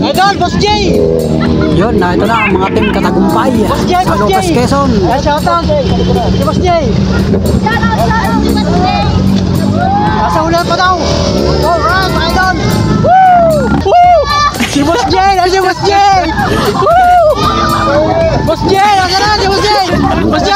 Idol, Boss J! Yun, na ito na ang mga team katagumpay sa Lucas, Quezon. Shoutout si Boss J! Nasa ulan pa daw! Alright, mga idol! Woo! Woo! Si Boss J! Si Boss J! Woo! Boss J! Nasa na si Boss J! Boss J!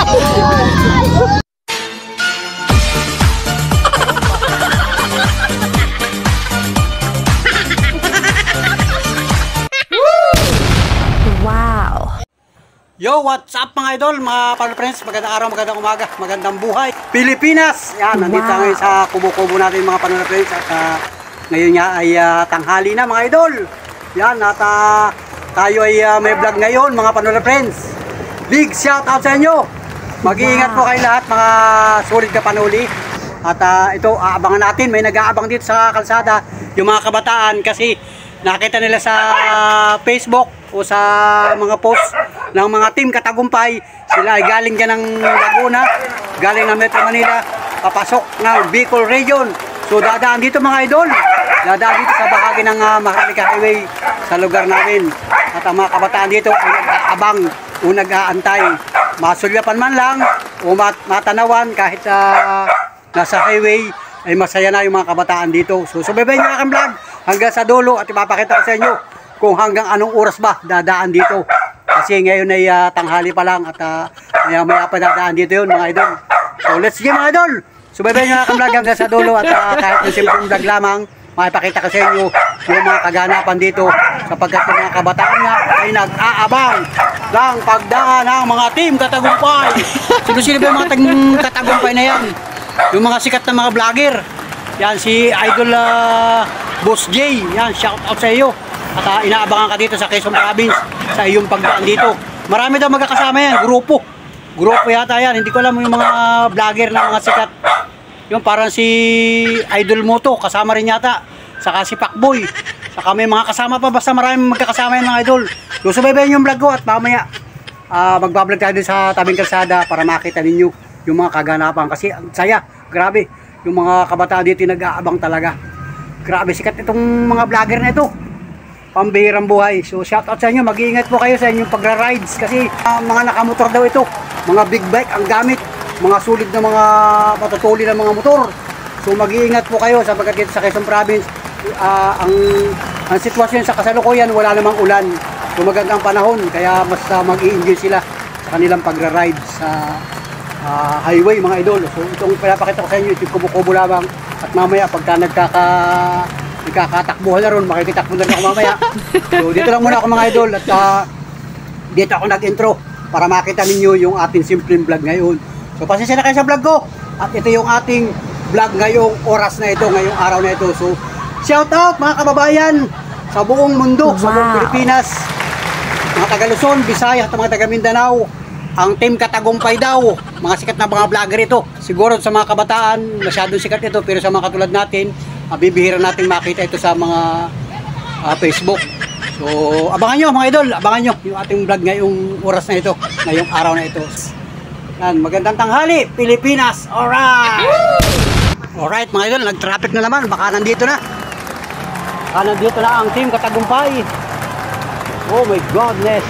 Yo, what's up mga idol, mga friends, magandang araw, magandang umaga, magandang buhay Pilipinas! Yan, nandito ngayon sa kubo-kubo natin mga friends. At ngayon nga ay tanghali na mga idol. Yan, at tayo ay may vlog ngayon mga friends. Big shout out sa inyo. Mag-iingat po kayo lahat mga solid ka panuli. At ito, aabangan natin, may nag-aabang dito sa kalsada yung mga kabataan kasi nakita nila sa Facebook o sa mga post ng mga team katagumpay. Sila ay galing dyan ng Laguna, galing ng Metro Manila, papasok ng Bicol Region. So dadaan dito mga idol, dadaan dito sa bahagi ng Maharlika Highway sa lugar namin. At ang mga kabataan dito ay nag-aabang o nag-aantay. Masulyapan man lang o matanawan kahit nasa highway, ay masaya na yung mga kabataan dito. So subaybayan nyo aking vlog hanggang sa dulo at ipapakita ko sa inyo kung hanggang anong oras ba dadaan dito. Kasi ngayon ay tanghali pa lang at maya pa dadaan dito yun mga idol. So let's go mga idol. Subaybayan nyo aking vlog hanggang sa dulo at kahit yung simpleng vlog lamang, makipakita ko sa inyo yung mga kaganapan dito sapagkat yung mga kabataan nga ay nag-aabang ng pagdaan ng mga team katagumpay. Sino-sino ba yung mga katagumpay na yan? Yung mga sikat na mga vlogger. Yan si Idol Boss J. Yan, shout out sa iyo. At inaabangan ka dito sa Quezon Province sa iyong pagdaan dito. Marami daw magkakasama yan, grupo. Grupo yata yan. Hindi ko alam yung mga vlogger na mga sikat. Yung parang si Idol Moto, kasama rin yata. Saka si Pacboy. Saka may mga kasama pa, basta marami magkakasama yan mga idol. So subaybayan yung vlog ko at mamaya magbablog tayo sa tabing kalsada para makita ninyo yung mga kaganapan. Kasi ang saya, grabe. Yung mga kabataan dito nag-aabang talaga. Grabe, sikat itong mga vlogger na ito. Pambihirang buhay. So shout out sa inyo, mag-iingat po kayo sa inyong pagra-rides kasi mga nakamotor daw ito. Mga big bike ang gamit. Mga sulit na mga patutuli ng mga motor. So mag-iingat po kayo sapagkat dito sa Quezon Province ang sitwasyon sa kasalukuyan, wala namang ulan. So magandang panahon kaya mas mag-i-enjoy sila sa kanilang pagra-ride sa highway mga idol. So itong pinapakita ko sa inyo, itong kubo-kubo lamang at mamaya pagka nagkakatakbuhan na ron, makikitakbo na rin ako mamaya. So dito lang muna ako mga idol at dito ako nag-intro para makita ninyo yung ating simpleng vlog ngayon. So pasensya na kayo sa vlog ko at ito yung ating vlog ngayong oras na ito, ngayong araw na ito. So shout out mga kababayan sa buong mundo, sa buong Pilipinas, mga taga Luzon, Visayas at mga taga Mindanao. Ang team katagumpay daw, mga sikat na mga vlogger ito. Siguro sa mga kabataan, masyadong sikat ito, pero sa mga katulad natin, bibihira natin makita ito sa mga Facebook. So, abangan nyo mga idol, abangan nyo yung ating vlog ngayong oras na ito, ngayong araw na ito. Yan, magandang tanghali, Pilipinas! Alright! Alright mga idol, nag-traffic na naman, baka nandito na. Baka nandito na ang team katagumpay. Oh my goodness!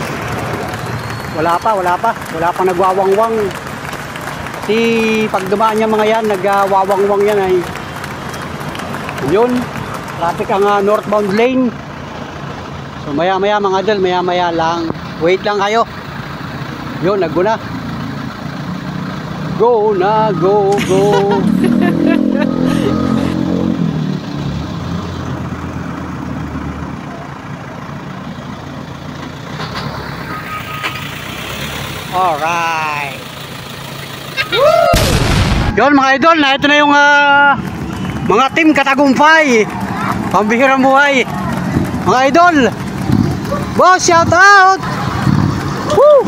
Wala pa nagwawangwang. Kasi pag dumaan niya mga yan, nagwawangwang yan ay yun, traffic ang northbound lane. So maya mga idol, maya lang, wait lang kayo. Yun, nag-go na. Go na, go. Alright. Yun mga idol, na ito na yung mga team katagumpay. Pambihirang buhay. Mga idol, boss, shout out. Woo!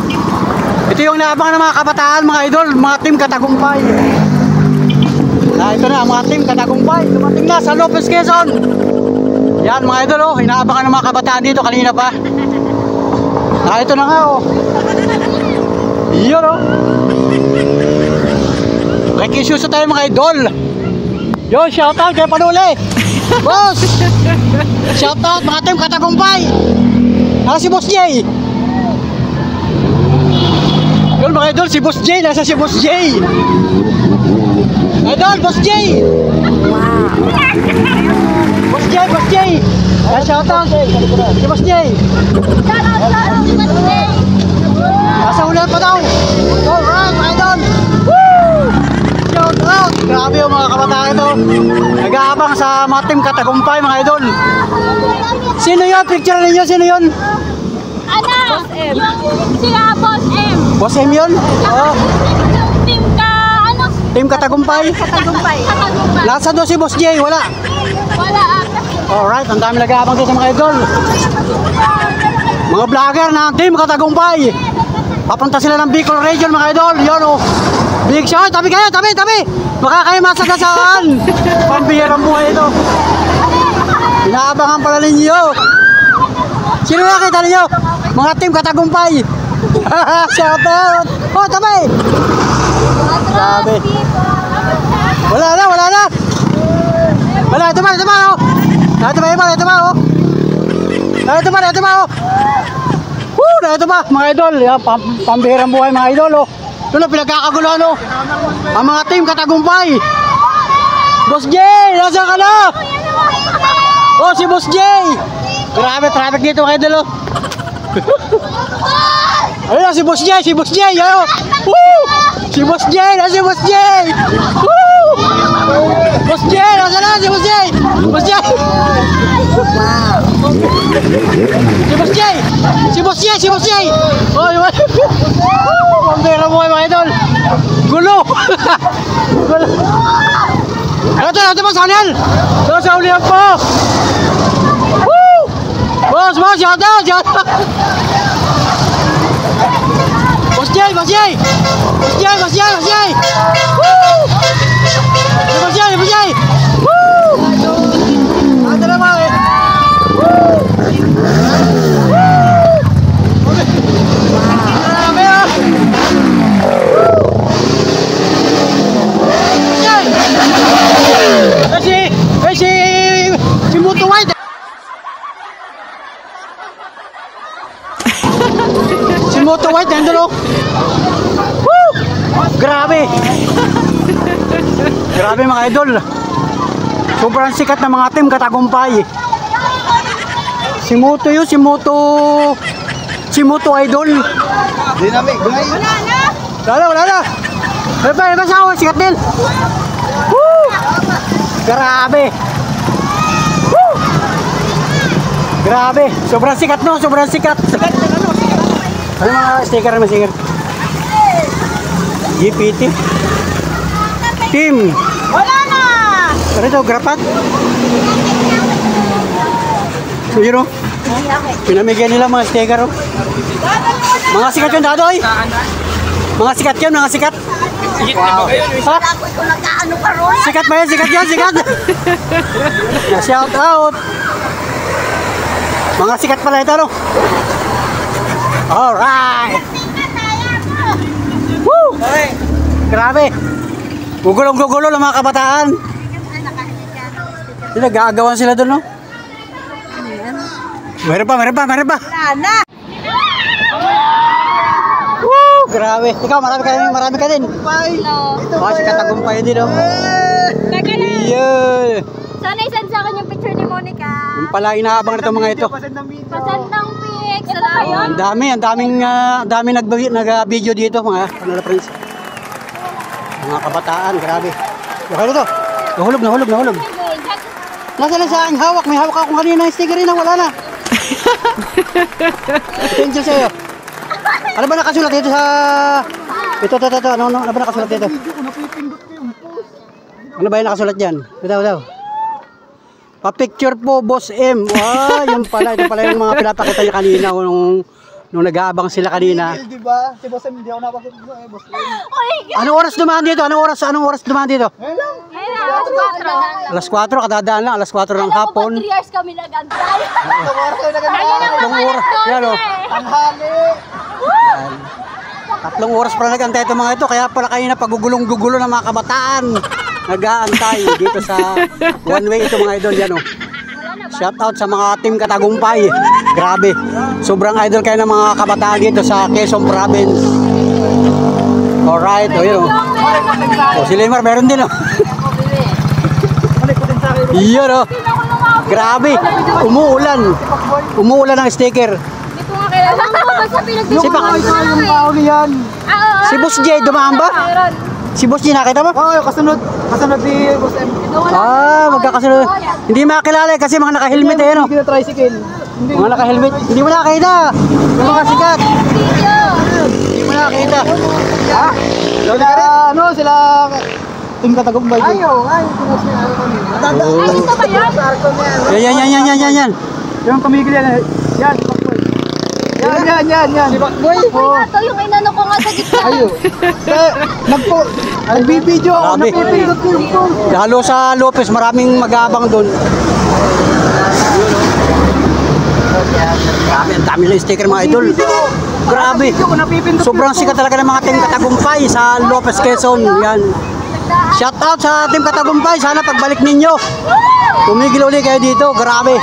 Ito yung naabangan ng mga kabataan mga idol, mga team katagumpay. Ito na mga team katagumpay. Dumating na sa Lucas, Quezon. Yan mga idol, oh, inaabangan ng mga kabataan dito kanina pa. Ito na nga, oh. Yun, oh. Rekisyoso tayo mga idol. Yo, shout out kay Panuli. Boss. Shout out mga team Katagumpay. Si Boss J. Yun mga idol, si Boss J. Nasa si Boss J. Idol, Boss J. Boss J, Boss J. Shout out si Boss J. Nasa ulan pa daw. Go, run, mga idol. Woo! Shout out. Grabe yung mga kabataan ito. Nag-aabang sa mga team Katagumpay mga idol. Sino yun? Picture ninyo, sino yun? Boss M. Sila Boss M. Boss M yun? Oo. Team ka, ano? Team Katagumpay. Katagumpay. Lasa doon si Boss J, wala. Wala. Alright, ang dami nag-aabang dito mga idol. Mga vlogger ng Team Katagumpay. Papunta sila ng Bicol Region mga idol. Yun o. Big shot, tabi kayo, tabi. Baka kayo masagasaan. Pambihirang buhay ito. Inaabangan pala ninyo. Sino nakita ninyo? Mga Team Katagumpay. Shout out. Oh, tabi. Sabi. Wala na. Wala, ito ba, oh. Ito ba, oh. Ito ba, mga idol. Pambihirang buhay, mga idol, oh. Ito na, pinagkakaguluhan, oh. Ang mga Team Katagumpay. Boss J, nasa ka na? Oh, si Boss J. Grabe, traffic dito, mga idol, oh. Ayun na, si Boss J, ayun. Woo! Si Boss J, nasa si Boss J. Woo! Boss J, nasa na, si Boss J. Boss J. Si Boss J. Oh, diba? Pambira mo kayo mga idol. Gulo. Ito mo sa kanil. Ito sa ulihan po. Woo! Boss, shout out. Boss J. Woo! Boss J. Woo! Ito na mga eh. Si Moto White. Si Moto White nandun o. Woo! Grabe. Grabe mga idol. Sobrang sikat na mga Team Katagumpay. Si Moto yun, si Moto Idol. Dynamic, Wala na. Iba sa ako, sikat din. Woo! Grabe. Woo! Grabe. Sobrang sikat no, sobrang sikat. Ano mga sticker naman, sticker? GPT. Team. Wala na. Ano ito, grapat? So yun o. Pinamigyan nila mga sticker o. Mga sikat yun, Dadoy. Mga sikat yun, mga sikat. Wow. Ha? Sikat ba yun? Sikat. Shout out. Mga sikat pala ito, no? Alright. Woo! Grabe. Gugulong-gugulo ng mga kabataan. Nag-aagawan sila doon, no? Meron pa. Wala na. Woo! Grabe. Ikaw, marami ka din. Oh, si Katagumpay din, no? Teka na. Yeah. Sana isend sa akin yung picture ni Monica. Yung pala inaabang na itong mga ito. Pasend ng pics. Ito ba yun? Ang daming nag-video dito, mga friends. Mga kabataan, grabe. Okay na to. Nahulog. Nasa lang sa aking hawak. May hawak akong kanina yung sticker rin. Wala na. Attention sa'yo. Ano ba nakasulat dito sa... Ito. Ano ba nakasulat dito? Ano ba yung nakasulat dyan? Daw. Pa-picture po, Boss M. Yun pala. Ito pala yung mga pinapakita niya kanina nung nag-aabang sila kanina. Diba? Si Boss M, hindi ako napakita mo eh, Boss M. Anong oras dumaan dito? Anong oras dumaan dito? Alas 4, kadadaan lang. Alas 4 ng hapon. 3 years kami nag-antay. Tatlong oras. Yan o. Tanghali. 3 oras pala nag-antay itong mga ito. Kaya pala kayo na pagugulong-gugulo ng mga kabataan. Nag-aantay dito sa one way ito mga idol. Yan o. Shout out sa mga team Katagumpay. Grabe. Sobrang idol kayo ng mga kabataan dito sa Quezon Province. Alright, o yun. O si Lemar meron din o. Yun o. Grabe. Umuulan. Umuulan ng sticker. Hindi ko nga kilala mo. Basta Si Pak. yan. Si Boss J, dumaan ba? Si Boss J, nakita mo? Oo, kasunod ni Boss M. Magkakasunod. Hindi makakilala kasi mga naka-helmet eh, no? Hindi na tricycle. Mga naka-helmet. Hindi mo nakakita. Yung mga sikat. Hindi mo nakakita. Ha? Sila Team Katagumpay. Ayo, Oh. Ay, ito ba yan? Yan. Yung tumigil yan. Yan, si Pakboy. Yan. Si Pakboy. Ay, ito yung inano ko nga sa gitna. Ayo. Nagbibideo ako. Grabe. Napipindot ko yung phone. Lalo sa Lopez, maraming mag-aabang doon. Grabe, ang dami ng sticker mga idol. Grabe. Sobrang sikat talaga ng mga team Katagumpay sa Lopez, Quezon. Yan. Shout out sa team Katagumpay. Sana pagbalik ninyo, tumigil ulit kayo dito. Grabe.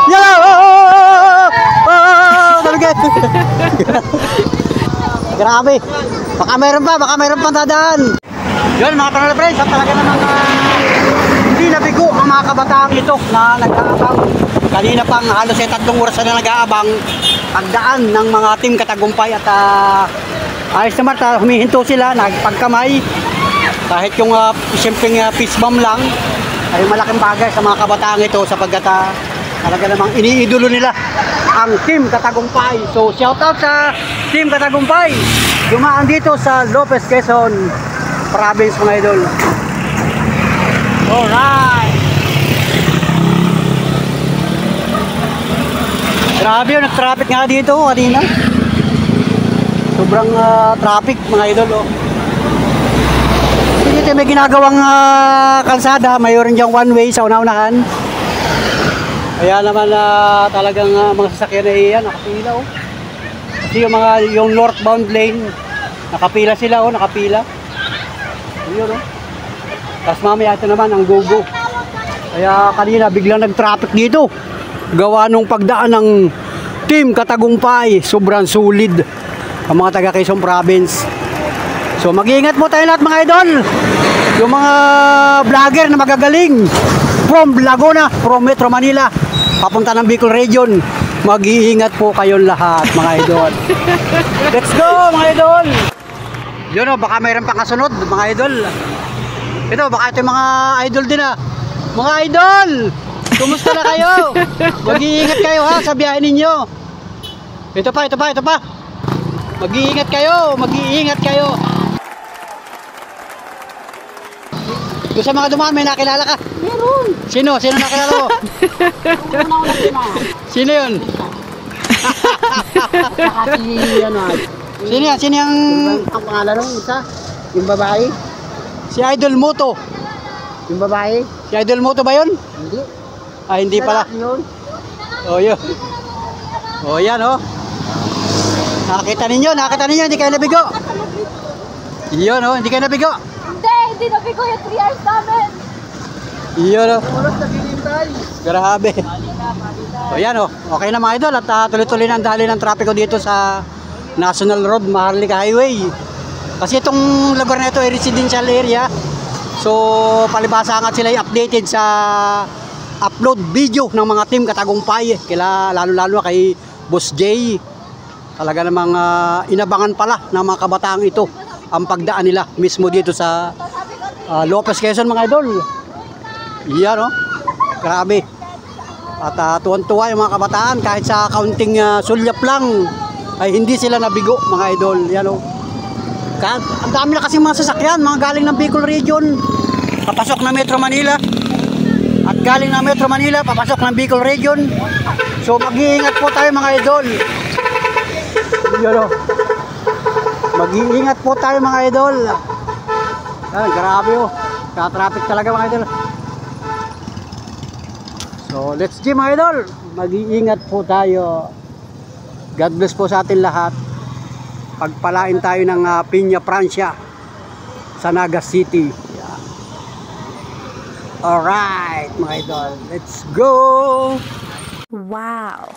Yan! Grabe. Baka mayroon pang dadaan. Yun mga kanal friends, at talaga namang hindi nabigo ang mga kabataang ito na nag-aabang. Kanina pang halos 3 oras na nag-aabang pagdaan ng mga team Katagumpay at ayos naman, humihinto sila, nagpagkamay. Kahit yung simpleng fist bump lang ay malaking bagay sa mga kabataang ito sapagkat talaga namang iniidolo nila ang team Katagumpay. So shout out sa team Katagumpay. Dumaan dito sa Lopez, Quezon Province mga idol. Alright. Grabe yun, nag-traffic nga dito kanina. Sobrang traffic mga idol oh. Dito may ginagawang kalsada, mayroon diyang one way sa una-unahan. Kaya naman talagang mga sasakyan na iyan, nakapila oh. Kasi yung northbound lane, nakapila sila oh, nakapila. Ayun oh. Tapos mamaya ito naman ang go-go. Kaya kanina biglang nag-traffic dito. Gawa nung pagdaan ng team Katagumpay, sobrang solid ang mga taga Quezon Province. So mag-iingat po tayo lahat mga idol. Yung mga vlogger na magagaling from Laguna, from Metro Manila, papunta ng Bicol Region, mag-iingat po kayong lahat mga idol. Let's go mga idol. Yun o, baka mayroon pang kasunod mga idol. Ito, baka ito yung mga idol din Mga idol, kumusta na kayo? Mag-iingat kayo ha sa biyahe ninyo. Ito pa. Mag-iingat kayo. Doon sa mga dumaan, may nakilala ka? Meron. Sino nakilala mo? Sino yun? Sino yung Ang pangalan ng isa? Yung babae? si Idol Moto? Yung babae? Si Idol Moto ba yun? Hindi. Hindi pala. Yun. Oh, yun. Oh, yan oh. Nakita ninyo, hindi kayo nabigo. Yun oh, hindi kayo nabigo. Hindi na bigo yung 3 hours namin. Yun oh. Oras na hinintay. Grabe. So yan oh. Okay na mga idol at tuloy-tuloy na ang dali ng trapiko dito sa National Road, Maharlika Highway. Kasi itong lugar na ito ay residential area. So palibasa nga sila updated sa upload video ng mga team Katagumpay. Lalo-lalo kay Boss J. Talaga namang inabangan pala ng mga kabataang ito ang pagdaan nila mismo dito sa Lopez, Quezon mga idol. Yan oh. Grabe. At tuwan-tuwa yung mga kabataan kahit sa kaunting sulyap lang ay hindi sila nabigo mga idol. Yan oh. Ang dami na kasi mga sasakyan, mga galing ng Bicol Region, papasok na Metro Manila. At galing ng Metro Manila, papasok ng Bicol Region. So mag-iingat po tayo mga idol. Yan oh. Mag-iingat po tayo mga idol. Grabe oh. Ka-traffic talaga mga idol. So let's go mga idol. Mag-iingat po tayo. God bless po sa atin lahat. Pagpalain tayo ng Piña Francia sa Naga City. Alright, mga idol. Let's go! Wow.